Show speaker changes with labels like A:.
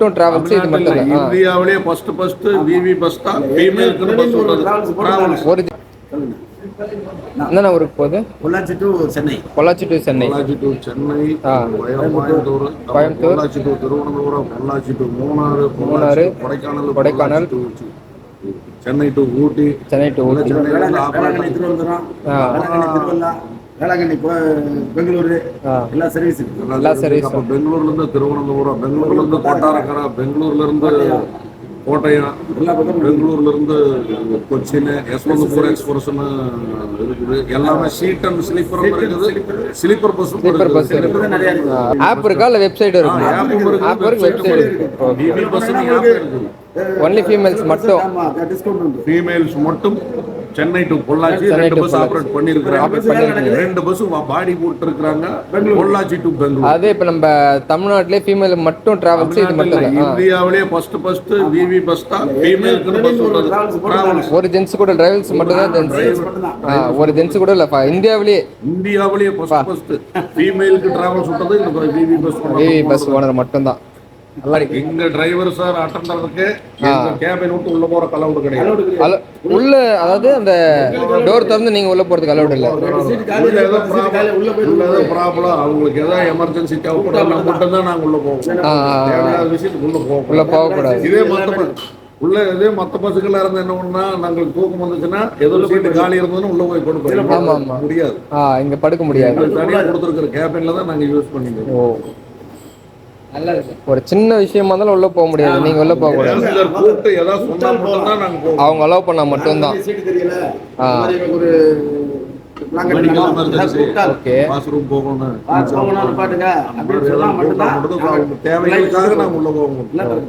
A: மட்டும் டிராவல்ஸ் இது மட்டும் தான்.
B: இந்தியாவிலேயே ஃபர்ஸ்ட் விவி பஸ் தான் ஃபீமேலுக்கு பஸ் சொல்றது.
A: ஒரு என்னென்ன ஊருக்கு போகுது?
C: Pollachi to Chennai.
A: Pollachi to Chennai.
B: Pollachi to Chennai, Coimbatore, Pollachi to Thiruvananthapuram, Pollachi to Munnar, Kodaikanal, Chennai to Ooty,
C: Velankanni Thiruvananthapuram, Thiruvalla, Velankanni Bengaluru, எல்லா சர்வீஸ்.
B: அப்ப பெங்களூர்ல இருந்து திருவனந்தபுரம், பெங்களூர்ல இருந்து கொட்டாரக்கரை, பெங்களூர்ல இருந்து கோட்டையம், பெங்களூர்ல இருந்து கொச்சின், யஸ்வந்த்பூர் எக்ஸ்பிரஸ் இருக்குது. எல்லாமே சீட் அண்ட் ஸ்லீப்பர் இருக்குது. ஸ்லீப்பர் பஸ்
C: நிறைய இருக்கு.
A: ஆப் இருக்கா இல்ல வெப்சைட் இருக்கு? ஆப் இருக்கு, வெப்சைட் இருக்கு.
B: விவி பஸ் இருக்குது.
A: ஒன்லி ஃபீமேல்ஸ் மட்டும்.
B: ஃபீமேல்ஸ் மட்டும் Chennai to Pollachi 2 bus operate பண்ணிருக்காங்க. 2 பஸ் பாடி போட்டு இருக்காங்க பொள்ளாச்சி டு பெங்களூர்.
A: அதே இப்ப நம்ம தமிழ்நாட்டிலே ஃபீமேல் மட்டும் டிராவல்ஸ் இது மட்டும் தான்.
B: இந்தியாவிலேயே ஃபர்ஸ்ட் விவி பஸ் தான் ஃபீமேலுக்கு பஸ் சொல்றது.
A: ஒரு ஜென்ஸ் கூட டிரைவர்ஸ் மட்டும் தான் ஜென்ஸ். ஒரு ஜென்ஸ் கூட இல்ல இந்தியாவிலேயே ஃபர்ஸ்ட் ஃபீமேலுக்கு டிராவல் சொல்றது இந்த விவி பஸ் ஓனர் மட்டும் தான்.
B: எங்க டிரைவர் சார் அட்டெண்டருக்கு கேபின் விட்டு உள்ள போற அலௌட் கிடையாது.
A: உள்ள அதாவது அந்த டோர் திறந்து நீங்க உள்ள போறதுக்கு அலௌட் இல்ல.
B: உள்ள ப்ராப்ளம் அவங்களுக்கு ஏதாவது எமர்ஜென்சி தேவைப்பட்டா மட்டும் தான் நாங்க உள்ள போவோம். தேவையான விஷயத்துக்கு உள்ள போக கூடாது. இதே மத்த பஸ்ஸுக்கெல்லாம் இருந்தா என்ன பண்ணா நாங்களுக்கு தூக்கம் வந்துச்சுன்னா ஏதோ சீட்டு காலி இருந்ததுன்னு உள்ள போய் படுப்போம். முடியாது,
A: இங்க படுக்க முடியாது.
B: தனியா கொடுத்துருக்கிற கேபின்ல தான் நாங்க யூஸ் பண்ணிக்கிறோம்.
A: ஒரு சின்ன விஷயமா இருந்தாலும் உள்ள போக முடியாது. நீங்க உள்ள போக கூடாது. அவங்க அலோவ் பண்ணா மட்டும் தான்.
B: தேவைகளுக்காக நாங்க உள்ள போக முடியும்.